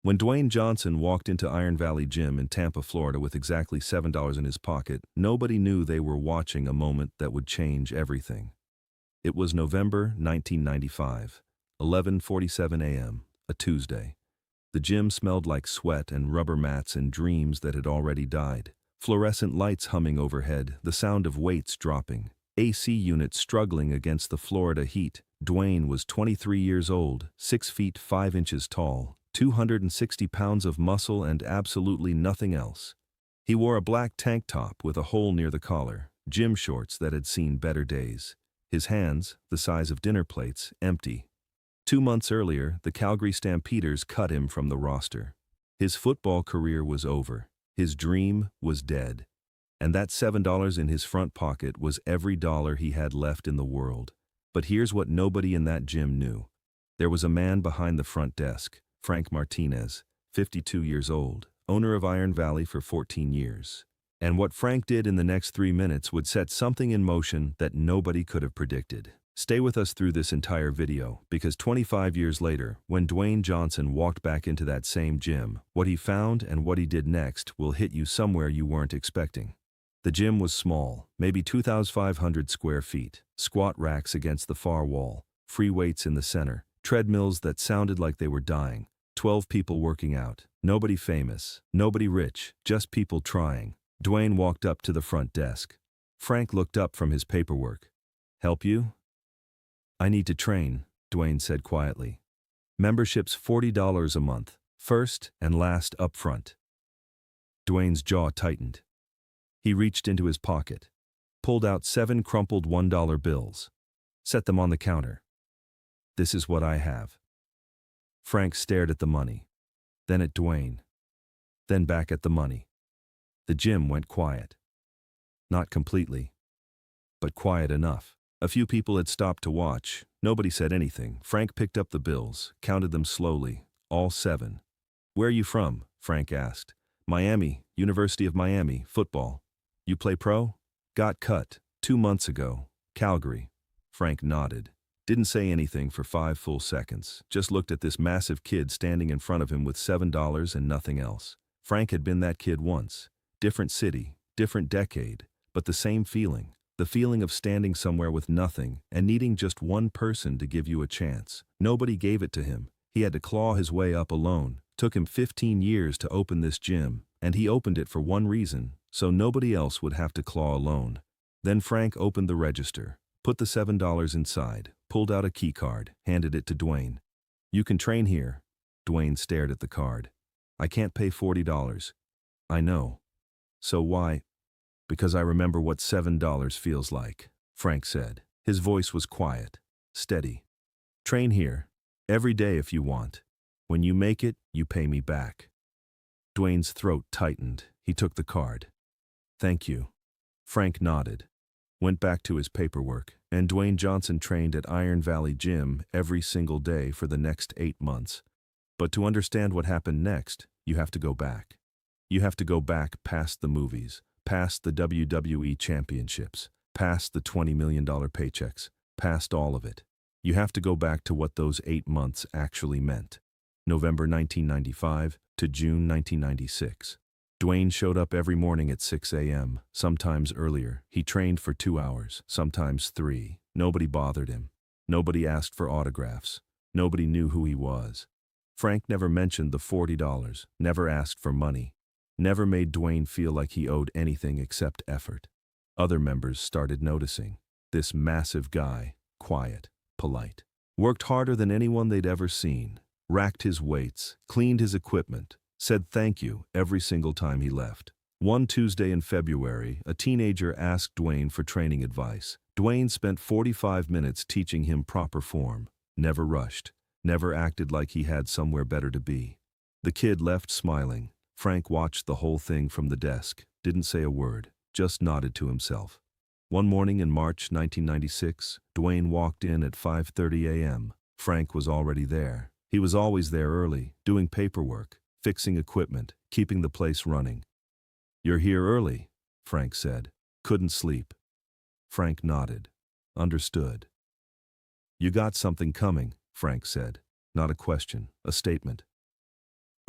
When Dwayne Johnson walked into Iron Valley Gym in Tampa, Florida with exactly $7 in his pocket, nobody knew they were watching a moment that would change everything. It was November 1995, 11:47 a.m., a Tuesday. The gym smelled like sweat and rubber mats and dreams that had already died. Fluorescent lights humming overhead, the sound of weights dropping. AC units struggling against the Florida heat. Dwayne was 23 years old, 6 feet 5 inches tall, 260 pounds of muscle and absolutely nothing else. He wore a black tank top with a hole near the collar, gym shorts that had seen better days. His hands, the size of dinner plates, empty. 2 months earlier, the Calgary Stampeders cut him from the roster. His football career was over. His dream was dead. And that $7 in his front pocket was every dollar he had left in the world. But here's what nobody in that gym knew. There was a man behind the front desk, Frank Martinez, 52 years old, owner of Iron Valley for 14 years. And what Frank did in the next 3 minutes would set something in motion that nobody could have predicted. Stay with us through this entire video, because 25 years later, when Dwayne Johnson walked back into that same gym, what he found and what he did next will hit you somewhere you weren't expecting. The gym was small, maybe 2,500 square feet, squat racks against the far wall, free weights in the center, treadmills that sounded like they were dying, 12 people working out, nobody famous, nobody rich, just people trying. Dwayne walked up to the front desk. Frank looked up from his paperwork. "Help you?" "I need to train," Dwayne said quietly. "Membership's $40 a month, first and last up front." Dwayne's jaw tightened. He reached into his pocket, pulled out 7 crumpled $1 bills, set them on the counter. "This is what I have." Frank stared at the money, then at Dwayne, then back at the money. The gym went quiet. Not completely, but quiet enough. A few people had stopped to watch. Nobody said anything. Frank picked up the bills, counted them slowly, all 7. "Where are you from?" Frank asked. "Miami, University of Miami, football." "You play pro?" "Got cut 2 months ago, Calgary." Frank nodded. Didn't say anything for 5 full seconds, just looked at this massive kid standing in front of him with $7 and nothing else. Frank had been that kid once. Different city, different decade, but the same feeling. The feeling of standing somewhere with nothing and needing just one person to give you a chance. Nobody gave it to him. He had to claw his way up alone. Took him 15 years to open this gym, and he opened it for one reason, so nobody else would have to claw alone. Then Frank opened the register, put the $7 inside, pulled out a key card, handed it to Dwayne. "You can train here." Dwayne stared at the card. "I can't pay $40. "I know. So why?" "Because I remember what $7 feels like," Frank said. His voice was quiet, steady. "Train here, every day if you want. When you make it, you pay me back." Dwayne's throat tightened. He took the card. "Thank you." Frank nodded, went back to his paperwork, and Dwayne Johnson trained at Iron Valley Gym every single day for the next 8 months. But to understand what happened next, you have to go back. You have to go back past the movies, past the WWE championships, past the $20 million paychecks, past all of it. You have to go back to what those 8 months actually meant. November 1995 to June 1996. Dwayne showed up every morning at 6 a.m., sometimes earlier. He trained for 2 hours, sometimes 3. Nobody bothered him. Nobody asked for autographs. Nobody knew who he was. Frank never mentioned the $40, never asked for money. Never made Dwayne feel like he owed anything except effort. Other members started noticing. This massive guy, quiet, polite, worked harder than anyone they'd ever seen, racked his weights, cleaned his equipment, said thank you every single time he left. One Tuesday in February, a teenager asked Dwayne for training advice. Dwayne spent 45 minutes teaching him proper form, never rushed, never acted like he had somewhere better to be. The kid left smiling. Frank watched the whole thing from the desk, didn't say a word, just nodded to himself. One morning in March 1996, Dwayne walked in at 5:30 a.m. Frank was already there. He was always there early, doing paperwork, fixing equipment, keeping the place running. "You're here early," Frank said. "Couldn't sleep." Frank nodded. Understood. "You got something coming," Frank said. Not a question, a statement.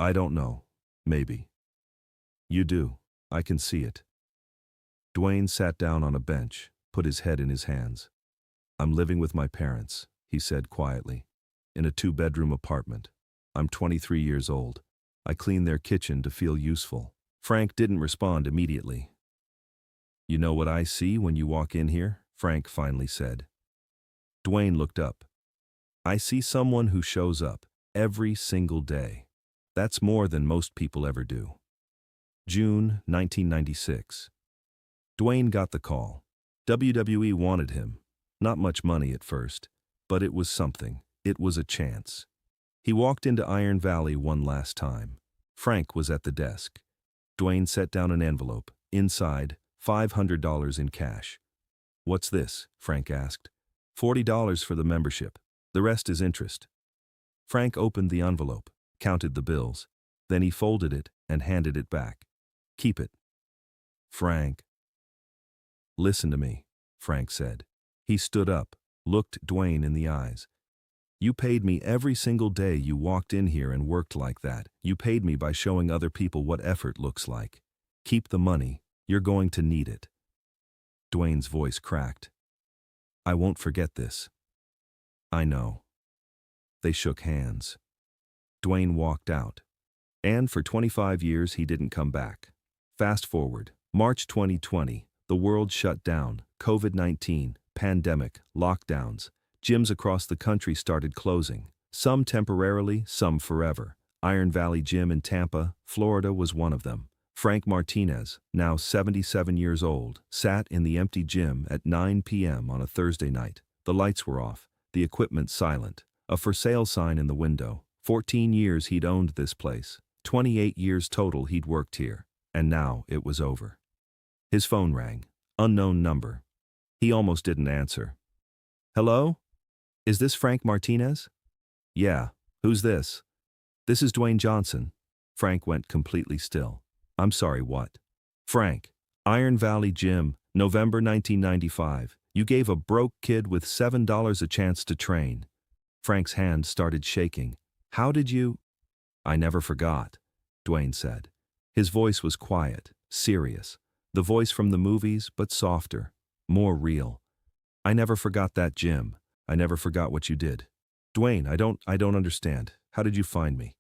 I don't know. Maybe. You do. I can see it. Dwayne sat down on a bench, put his head in his hands. I'm living with my parents, he said quietly, in a 2-bedroom apartment. I'm 23 years old. I clean their kitchen to feel useful. Frank didn't respond immediately. You know what I see when you walk in here? Frank finally said. Dwayne looked up. I see someone who shows up every single day. That's more than most people ever do. June 1996. Dwayne got the call. WWE wanted him. Not much money at first, but it was something. It was a chance. He walked into Iron Valley one last time. Frank was at the desk. Dwayne set down an envelope. Inside, $500 in cash. What's this? Frank asked. $40 for the membership. The rest is interest. Frank opened the envelope, counted the bills. Then he folded it and handed it back. Keep it. Frank. Listen to me, Frank said. He stood up, looked Dwayne in the eyes. You paid me every single day you walked in here and worked like that. You paid me by showing other people what effort looks like. Keep the money. You're going to need it. Dwayne's voice cracked. I won't forget this. I know. They shook hands. Dwayne walked out. And for 25 years he didn't come back. Fast forward, March 2020, the world shut down, COVID-19, pandemic, lockdowns. Gyms across the country started closing, some temporarily, some forever. Iron Valley Gym in Tampa, Florida was one of them. Frank Martinez, now 77 years old, sat in the empty gym at 9 p.m. on a Thursday night. The lights were off, the equipment silent, a for sale sign in the window. 14 years he'd owned this place, 28 years total he'd worked here, and now it was over. His phone rang, unknown number. He almost didn't answer. Hello? Is this Frank Martinez? Yeah, who's this? This is Dwayne Johnson. Frank went completely still. I'm sorry, what? Frank, Iron Valley Gym, November 1995. You gave a broke kid with $7 a chance to train. Frank's hand started shaking. How did you? I never forgot, Dwayne said. His voice was quiet, serious. The voice from the movies, but softer, more real. I never forgot that gym. I never forgot what you did. Dwayne, I don't understand. How did you find me?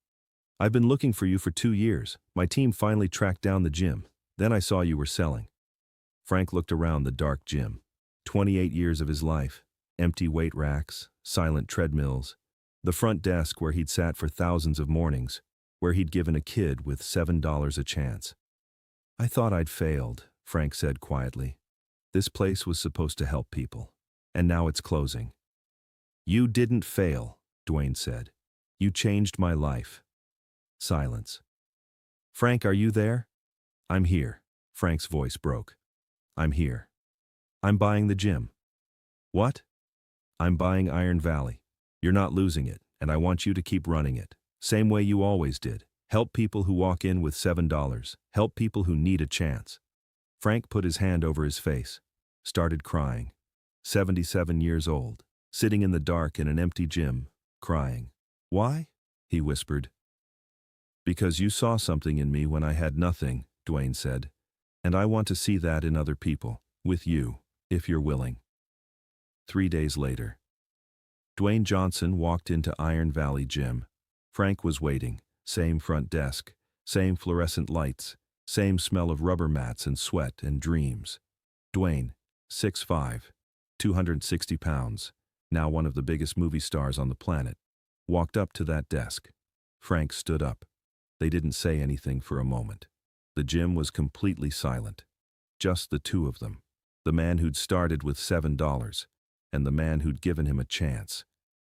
I've been looking for you for 2 years. My team finally tracked down the gym. Then I saw you were selling. Frank looked around the dark gym. 28 years of his life. Empty weight racks, silent treadmills. The front desk where he'd sat for thousands of mornings, where he'd given a kid with $7 a chance. I thought I'd failed, Frank said quietly. This place was supposed to help people, and now it's closing. You didn't fail, Dwayne said. You changed my life. Silence. Frank, are you there? I'm here. Frank's voice broke. I'm here. I'm buying the gym. What? I'm buying Iron Valley. You're not losing it, and I want you to keep running it. Same way you always did. Help people who walk in with $7. Help people who need a chance. Frank put his hand over his face, started crying. 77 years old, sitting in the dark in an empty gym, crying. Why? He whispered. Because you saw something in me when I had nothing, Dwayne said. And I want to see that in other people, with you, if you're willing. 3 days later. Dwayne Johnson walked into Iron Valley Gym. Frank was waiting, same front desk, same fluorescent lights, same smell of rubber mats and sweat and dreams. Dwayne, 6'5", 260 pounds, now one of the biggest movie stars on the planet, walked up to that desk. Frank stood up. They didn't say anything for a moment. The gym was completely silent. Just the two of them. The man who'd started with $7, and the man who'd given him a chance.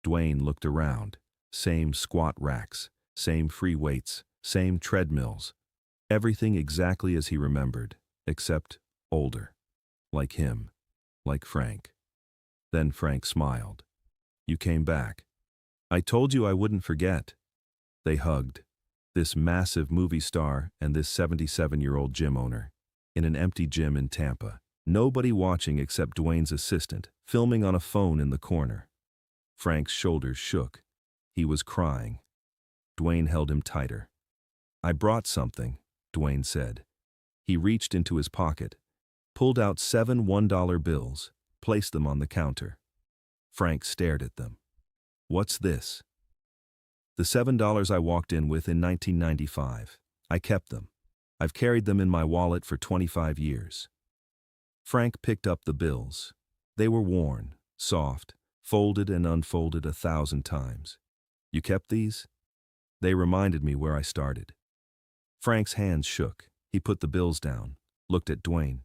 Dwayne looked around. Same squat racks, same free weights, same treadmills. Everything exactly as he remembered, except older. Like him. Like Frank. Then Frank smiled. You came back. I told you I wouldn't forget. They hugged. This massive movie star and this 77-year-old gym owner. In an empty gym in Tampa. Nobody watching except Dwayne's assistant, filming on a phone in the corner. Frank's shoulders shook. He was crying. Dwayne held him tighter. I brought something, Dwayne said. He reached into his pocket, pulled out 7 $1 bills, placed them on the counter. Frank stared at them. What's this? The $7 I walked in with in 1995. I kept them. I've carried them in my wallet for 25 years. Frank picked up the bills. They were worn, soft, folded and unfolded 1,000 times. You kept these? They reminded me where I started. Frank's hands shook. He put the bills down, looked at Dwayne.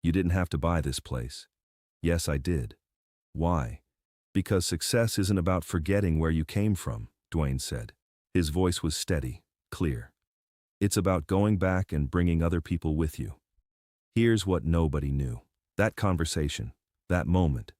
You didn't have to buy this place. Yes, I did. Why? Because success isn't about forgetting where you came from, Dwayne said. His voice was steady, clear. It's about going back and bringing other people with you. Here's what nobody knew. That conversation, that moment.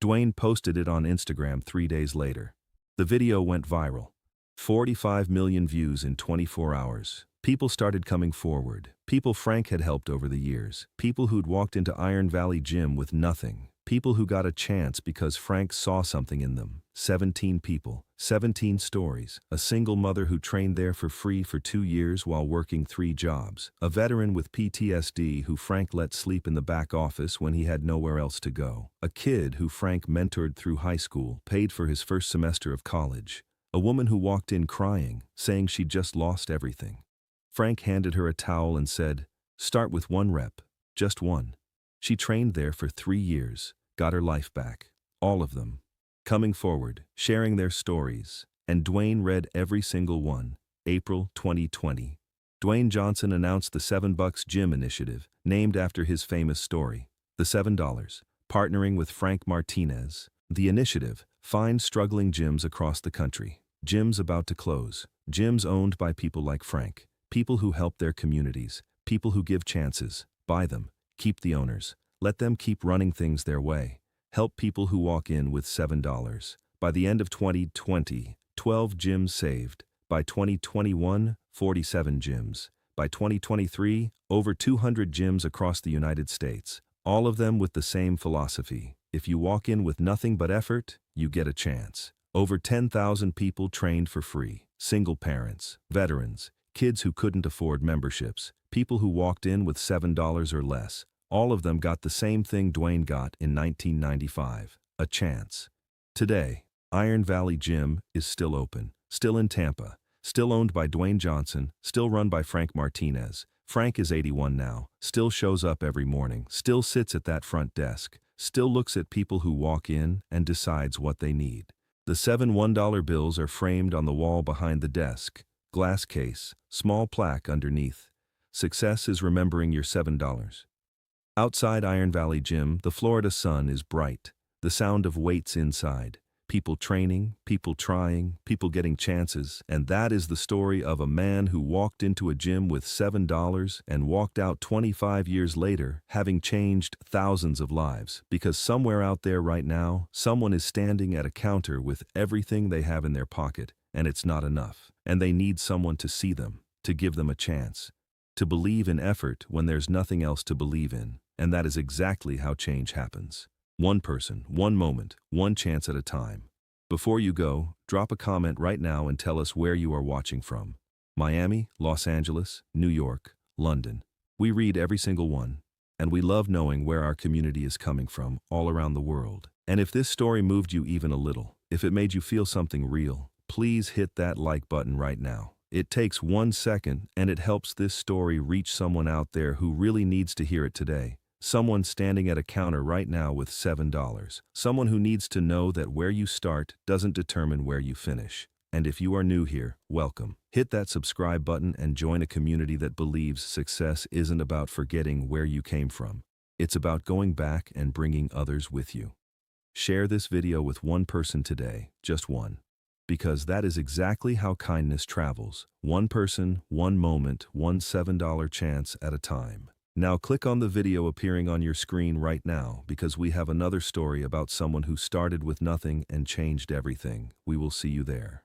Dwayne posted it on Instagram 3 days later. The video went viral. 45 million views in 24 hours. People started coming forward. People Frank had helped over the years. People who'd walked into Iron Valley Gym with nothing. People who got a chance because Frank saw something in them. 17 people, 17 stories. A single mother who trained there for free for 2 years while working 3 jobs. A veteran with PTSD who Frank let sleep in the back office when he had nowhere else to go. A kid who Frank mentored through high school, paid for his first semester of college. A woman who walked in crying, saying she'd just lost everything. Frank handed her a towel and said, "Start with 1 rep, just 1. She trained there for 3 years, got her life back. All of them. Coming forward, sharing their stories. And Dwayne read every single one. April 2020. Dwayne Johnson announced the $7 Gym Initiative, named after his famous story. The $7, partnering with Frank Martinez. The initiative, find struggling gyms across the country. Gyms about to close. Gyms owned by people like Frank. People who help their communities, people who give chances, buy them, keep the owners, let them keep running things their way. Help people who walk in with $7. By the end of 2020, 12 gyms saved. By 2021, 47 gyms. By 2023, over 200 gyms across the United States. All of them with the same philosophy. If you walk in with nothing but effort, you get a chance. Over 10,000 people trained for free. Single parents, veterans, kids who couldn't afford memberships, people who walked in with $7 or less. All of them got the same thing Dwayne got in 1995, a chance. Today, Iron Valley Gym is still open, still in Tampa, still owned by Dwayne Johnson, still run by Frank Martinez. Frank is 81 now, still shows up every morning, still sits at that front desk, still looks at people who walk in and decides what they need. The 7 $1 bills are framed on the wall behind the desk. Glass case, small plaque underneath. Success is remembering your $7. Outside Iron Valley Gym, the Florida sun is bright. The sound of weights inside. People training, people trying, people getting chances. And that is the story of a man who walked into a gym with $7 and walked out 25 years later, having changed thousands of lives. Because somewhere out there right now, someone is standing at a counter with everything they have in their pocket, and it's not enough. And they need someone to see them, to give them a chance, to believe in effort when there's nothing else to believe in. And that is exactly how change happens. One person, one moment, one chance at a time. Before you go, drop a comment right now and tell us where you are watching from. Miami, Los Angeles, New York, London. We read every single one, and we love knowing where our community is coming from all around the world. And if this story moved you even a little, if it made you feel something real, please hit that like button right now. It takes 1 second, and it helps this story reach someone out there who really needs to hear it today. Someone standing at a counter right now with $7. Someone who needs to know that where you start doesn't determine where you finish. And if you are new here, welcome. Hit that subscribe button and join a community that believes success isn't about forgetting where you came from. It's about going back and bringing others with you. Share this video with one person today, just one. Because that is exactly how kindness travels. One person, one moment, one $7 chance at a time. Now click on the video appearing on your screen right now because we have another story about someone who started with nothing and changed everything. We will see you there.